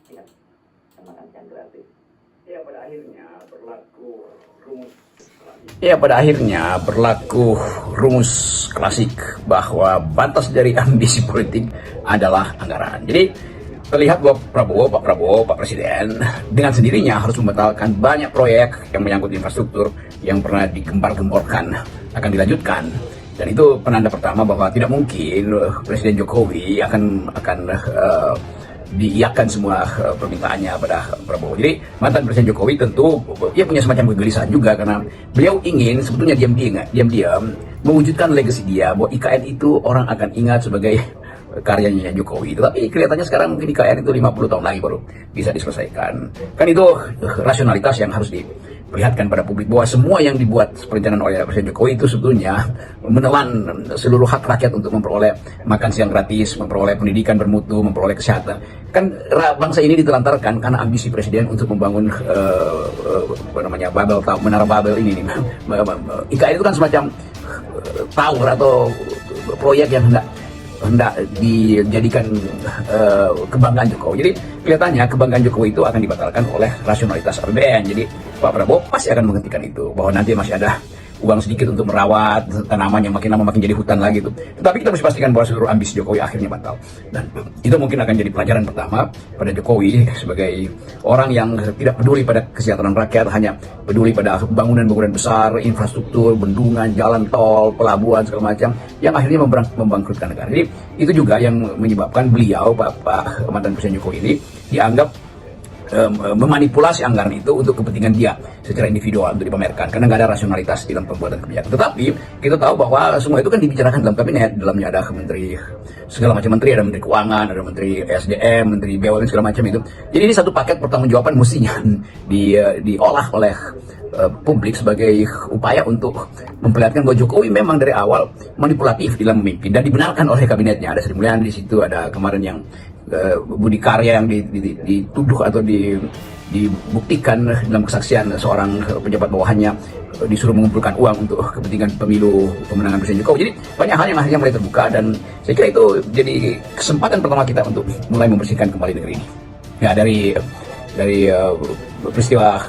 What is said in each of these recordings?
Ingat sama kan gratis. Ya pada akhirnya berlaku rumus klasik bahwa batas dari ambisi politik adalah anggaran. Jadi terlihat bahwa Pak Presiden dengan sendirinya harus membatalkan banyak proyek yang menyangkut infrastruktur yang pernah digembar-gemborkan akan dilanjutkan. Dan itu penanda pertama bahwa tidak mungkin Presiden Jokowi akan diiyakan semua permintaannya pada Prabowo. Jadi mantan Presiden Jokowi tentu dia punya semacam kegelisahan juga karena beliau ingin sebetulnya diam-diam mewujudkan legasi dia bahwa IKN itu orang akan ingat sebagai karyanya Jokowi. Tetapi kelihatannya sekarang mungkin IKN itu 50 tahun lagi baru bisa diselesaikan. Kan itu rasionalitas yang harus diperlihatkan pada publik bahwa semua yang dibuat perencanaan oleh Presiden Jokowi itu sebetulnya menelan seluruh hak rakyat untuk memperoleh makan siang gratis, memperoleh pendidikan bermutu, memperoleh kesehatan. Kan bangsa ini ditelantarkan karena ambisi Presiden untuk membangun menara Babel ini. IKN itu kan semacam tower atau proyek yang hendak dijadikan kebanggaan Jokowi. Jadi kelihatannya kebanggaan Jokowi itu akan dibatalkan oleh rasionalitas APBN. Jadi Pak Prabowo pasti akan menghentikan itu, bahwa nanti masih ada uang sedikit untuk merawat tanaman yang makin lama makin jadi hutan lagi itu. Tetapi kita harus pastikan bahwa seluruh ambisi Jokowi akhirnya batal. Dan itu mungkin akan jadi pelajaran pertama pada Jokowi sebagai orang yang tidak peduli pada kesejahteraan rakyat, hanya peduli pada bangunan-bangunan besar, infrastruktur, bendungan, jalan tol, pelabuhan segala macam, yang akhirnya membangkrutkan negara. Jadi itu juga yang menyebabkan beliau, Pak mantan Presiden Jokowi ini, dianggap memanipulasi anggaran itu untuk kepentingan dia secara individual untuk dipamerkan karena nggak ada rasionalitas dalam pembuatan kebijakan. Tetapi kita tahu bahwa semua itu kan dibicarakan dalam kabinet, dalamnya ada menteri, segala macam menteri, ada menteri keuangan, ada menteri SDM, menteri BUMN segala macam itu. Jadi ini satu paket pertanggungjawaban mestinya diolah oleh publik sebagai upaya untuk memperlihatkan bahwa Jokowi memang dari awal manipulatif dalam memimpin dan dibenarkan oleh kabinetnya. Ada Sri Mulyani di situ, ada kemarin yang Budi Karya yang dituduh atau dibuktikan dalam kesaksian seorang pejabat bawahannya disuruh mengumpulkan uang untuk kepentingan pemilu pemenangan Presiden Jokowi. Jadi banyak hal yang akhirnya mulai terbuka dan saya kira itu jadi kesempatan pertama kita untuk mulai membersihkan kembali negeri ini. Ya dari peristiwa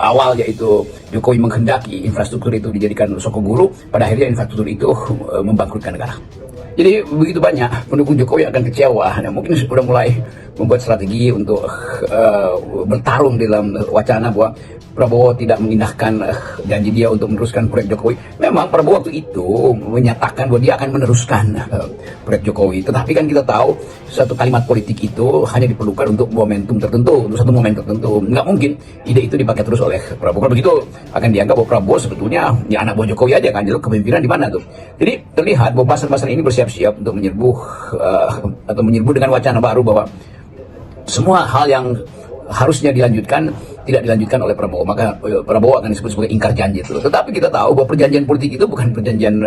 awal, yaitu Jokowi menghendaki infrastruktur itu dijadikan soko guru, pada akhirnya infrastruktur itu membangkrutkan negara. Jadi begitu banyak pendukung Jokowi akan kecewa dan mungkin sudah mulai membuat strategi untuk bertarung dalam wacana bahwa Prabowo tidak mengindahkan janji dia untuk meneruskan proyek Jokowi. Memang Prabowo waktu itu menyatakan bahwa dia akan meneruskan proyek Jokowi. Tetapi kan kita tahu satu kalimat politik itu hanya diperlukan untuk momentum tertentu, untuk satu momen tertentu. Nggak mungkin ide itu dipakai terus oleh Prabowo. Kalau begitu akan dianggap bahwa Prabowo sebetulnya ya anak buah Jokowi aja kan. Jadi kepemimpinan di mana tuh? Jadi terlihat bahwa pasar-pasar ini bersiap-siap untuk menyerbu dengan wacana baru bahwa semua hal yang harusnya dilanjutkan tidak dilanjutkan oleh Prabowo, maka Prabowo akan disebut sebagai ingkar janji itu. Tetapi kita tahu bahwa perjanjian politik itu bukan perjanjian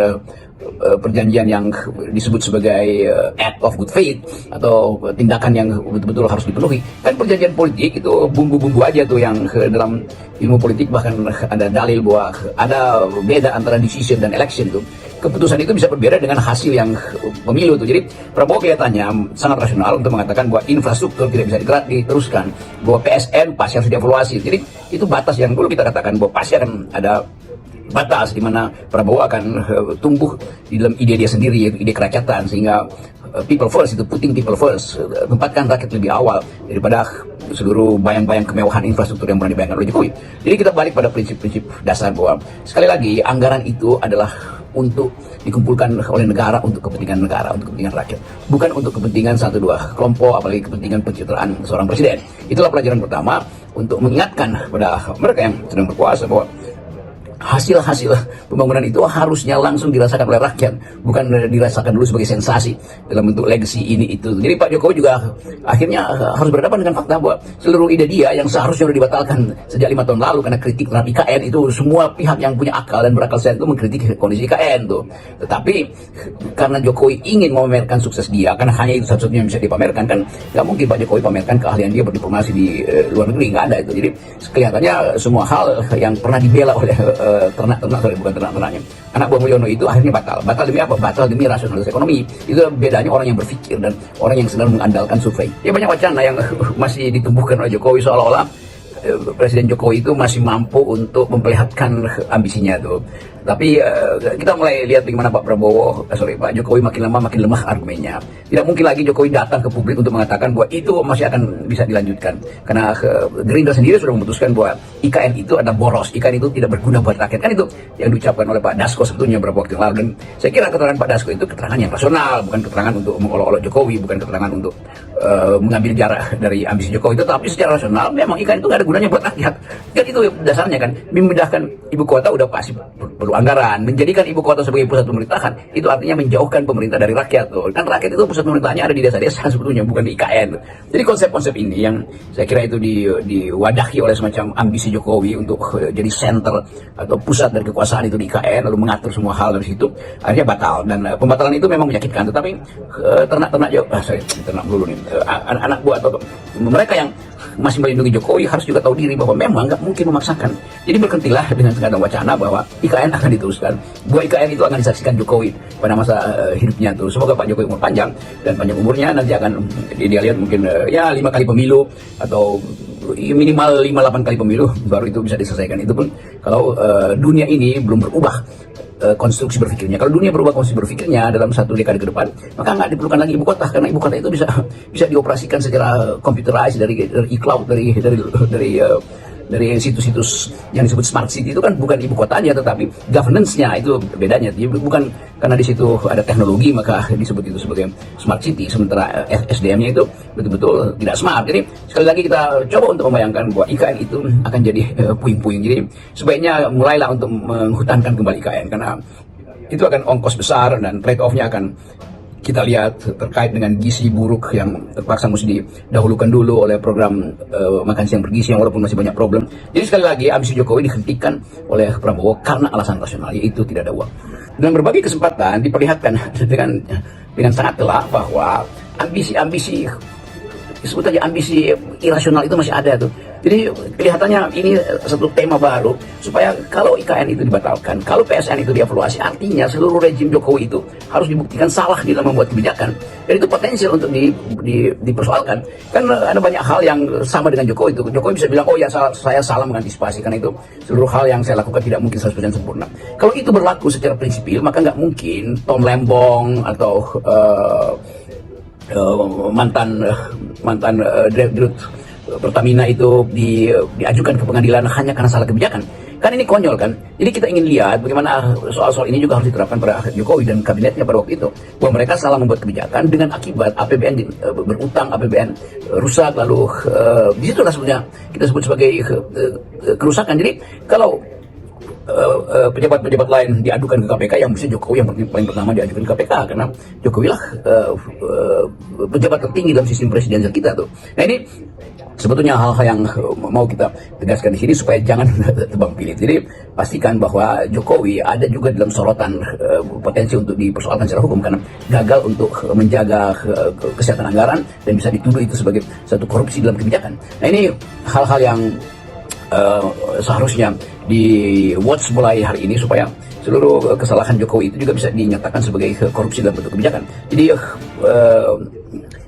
yang disebut sebagai act of good faith atau tindakan yang betul-betul harus dipenuhi. Kan perjanjian politik itu bumbu-bumbu aja tuh yang dalam ilmu politik bahkan ada dalil bahwa ada beda antara decision dan election tuh. Keputusan itu bisa berbeda dengan hasil yang pemilu tuh. Jadi Prabowo kelihatannya sangat rasional untuk mengatakan bahwa infrastruktur tidak bisa diteruskan, bahwa PSN pasti harus dievaluasi. Jadi itu batas yang dulu kita katakan bahwa pasti akan ada batas di mana Prabowo akan tumbuh di dalam ide dia sendiri, ide kerakyatan, sehingga people first itu putting people first, tempatkan rakyat lebih awal daripada seluruh bayang-bayang kemewahan infrastruktur yang pernah dibayangkan oleh Jokowi. Jadi kita balik pada prinsip-prinsip dasar bahwa sekali lagi anggaran itu adalah untuk dikumpulkan oleh negara untuk kepentingan negara, untuk kepentingan rakyat, bukan untuk kepentingan satu dua kelompok, apalagi kepentingan pencitraan seorang presiden. Itulah pelajaran pertama untuk mengingatkan pada mereka yang sedang berkuasa bahwa hasil-hasil pembangunan itu harusnya langsung dirasakan oleh rakyat, bukan dirasakan dulu sebagai sensasi dalam bentuk legacy ini itu. Jadi Pak Jokowi juga akhirnya harus berhadapan dengan fakta bahwa seluruh ide dia yang seharusnya sudah dibatalkan sejak 5 tahun lalu karena kritik terhadap IKN itu, semua pihak yang punya akal dan berakal sehat itu mengkritik kondisi IKN tuh. Tetapi karena Jokowi ingin memamerkan sukses dia, karena hanya itu satu-satunya yang bisa dipamerkan, kan nggak mungkin Pak Jokowi pamerkan keahlian dia berdiplomasi di luar negeri, nggak ada itu. Jadi kelihatannya semua hal yang pernah dibela oleh ternak-ternak, sorry, bukan ternak-ternaknya, anak buah Mulyono itu akhirnya batal demi apa? Batal demi rasionalitas ekonomi. Itu bedanya orang yang berpikir dan orang yang sedang mengandalkan survei. Ya banyak wacana yang masih ditumbuhkan oleh Jokowi seolah-olah Presiden Jokowi itu masih mampu untuk memperlihatkan ambisinya tuh. Tapi kita mulai lihat bagaimana Pak Jokowi makin lama makin lemah argumennya. Tidak mungkin lagi Jokowi datang ke publik untuk mengatakan bahwa itu masih akan bisa dilanjutkan. Karena Gerindra sendiri sudah memutuskan bahwa IKN itu adalah boros, IKN itu tidak berguna buat rakyat. Kan itu yang diucapkan oleh Pak Dasko sebetulnya beberapa waktu yang lalu. Dan saya kira keterangan Pak Dasko itu keterangan yang rasional, bukan keterangan untuk mengolok-olok Jokowi, bukan keterangan untuk mengambil jarak dari ambisi Jokowi. Tetapi secara rasional memang IKN itu nggak ada gunanya buat rakyat. Kan itu dasarnya kan, memindahkan ibu kota udah pasti perlu anggaran, menjadikan ibu kota sebagai pusat pemerintahan itu artinya menjauhkan pemerintah dari rakyat tuh. Kan rakyat itu pusat pemerintahnya ada di desa-desa sebetulnya, bukan di IKN. Jadi konsep-konsep ini yang saya kira itu diwadahi oleh semacam ambisi Jokowi untuk jadi center atau pusat dari kekuasaan itu di IKN, lalu mengatur semua hal dari situ, akhirnya batal. Dan pembatalan itu memang menyakitkan. Tetapi ternak-ternak ternak dulu nih, anak buah atau mereka yang masih melindungi Jokowi harus juga tahu diri bahwa memang nggak mungkin memaksakan. Jadi berhentilah dengan segala wacana bahwa IKN akan diteruskan, bahwa IKN itu akan disaksikan Jokowi pada masa hidupnya tuh. Semoga Pak Jokowi umur panjang dan panjang umurnya nanti akan dia lihat mungkin ya 5 kali pemilu atau minimal 5-8 kali pemilu baru itu bisa diselesaikan. Itu pun kalau dunia ini belum berubah konstruksi berpikirnya. Kalau dunia berubah konstruksi berpikirnya dalam 1 dekade ke depan, maka nggak diperlukan lagi ibu kota, karena ibu kota itu bisa dioperasikan secara computerized dari e-cloud, dari situs-situs yang disebut smart city. Itu kan bukan ibu kotanya tetapi governance-nya, itu bedanya. Jadi bukan karena di situ ada teknologi maka disebut itu sebagai smart city, sementara SDM-nya itu betul-betul tidak smart. Jadi sekali lagi kita coba untuk membayangkan bahwa IKN itu akan jadi puing-puing. Jadi sebaiknya mulailah untuk menghutankan kembali IKN, karena itu akan ongkos besar dan trade off-nya akan kita lihat terkait dengan gizi buruk yang terpaksa mesti didahulukan dulu oleh program makan siang bergizi yang walaupun masih banyak problem. Jadi sekali lagi ambisi Jokowi dihentikan oleh Prabowo karena alasan rasional, yaitu tidak ada uang. Dalam berbagai kesempatan diperlihatkan dengan sangat telak bahwa ambisi disebut aja ambisi irasional itu masih ada tuh. Jadi kelihatannya ini satu tema baru supaya kalau IKN itu dibatalkan, kalau PSN itu dievaluasi, artinya seluruh rejim Jokowi itu harus dibuktikan salah di dalam membuat kebijakan. Dan itu potensial untuk dipersoalkan. Kan ada banyak hal yang sama dengan Jokowi itu. Jokowi bisa bilang, oh ya saya salah mengantisipasi, karena itu seluruh hal yang saya lakukan tidak mungkin 100% sempurna. Kalau itu berlaku secara prinsipil, maka nggak mungkin Tom Lembong atau mantan Direktur Pertamina itu diajukan ke pengadilan hanya karena salah kebijakan. Kan ini konyol kan. Jadi kita ingin lihat bagaimana soal-soal ini juga harus diterapkan pada Jokowi dan kabinetnya pada waktu itu, bahwa mereka salah membuat kebijakan dengan akibat APBN berutang, APBN rusak, lalu disitulah sebenarnya kita sebut sebagai kerusakan. Jadi kalau pejabat-pejabat lain diadukan ke KPK, yang mesti Jokowi yang paling pertama diajukan ke KPK, karena Jokowi lah pejabat tertinggi dalam sistem presidensial kita tuh. Nah ini sebetulnya hal-hal yang mau kita tegaskan di sini supaya jangan tebang pilih. Jadi pastikan bahwa Jokowi ada juga dalam sorotan potensi untuk dipersoalkan secara hukum karena gagal untuk menjaga kesehatan anggaran dan bisa dituduh itu sebagai satu korupsi dalam kebijakan. Nah ini hal-hal yang seharusnya di watch mulai hari ini supaya seluruh kesalahan Jokowi itu juga bisa dinyatakan sebagai korupsi dalam bentuk kebijakan. Jadi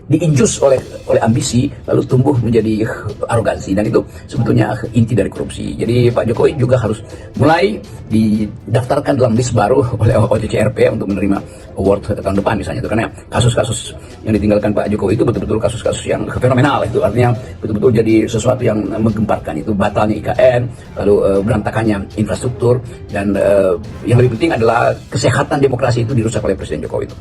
diinjus oleh ambisi lalu tumbuh menjadi arogansi, dan itu sebetulnya inti dari korupsi. Jadi Pak Jokowi juga harus mulai didaftarkan dalam list baru oleh OJCRP untuk menerima award tahun depan misalnya itu, karena kasus-kasus yang ditinggalkan Pak Jokowi itu betul-betul kasus-kasus yang fenomenal, itu artinya betul-betul jadi sesuatu yang menggemparkan, itu batalnya IKN, lalu berantakannya infrastruktur, dan yang lebih penting adalah kesehatan demokrasi itu dirusak oleh Presiden Jokowi itu.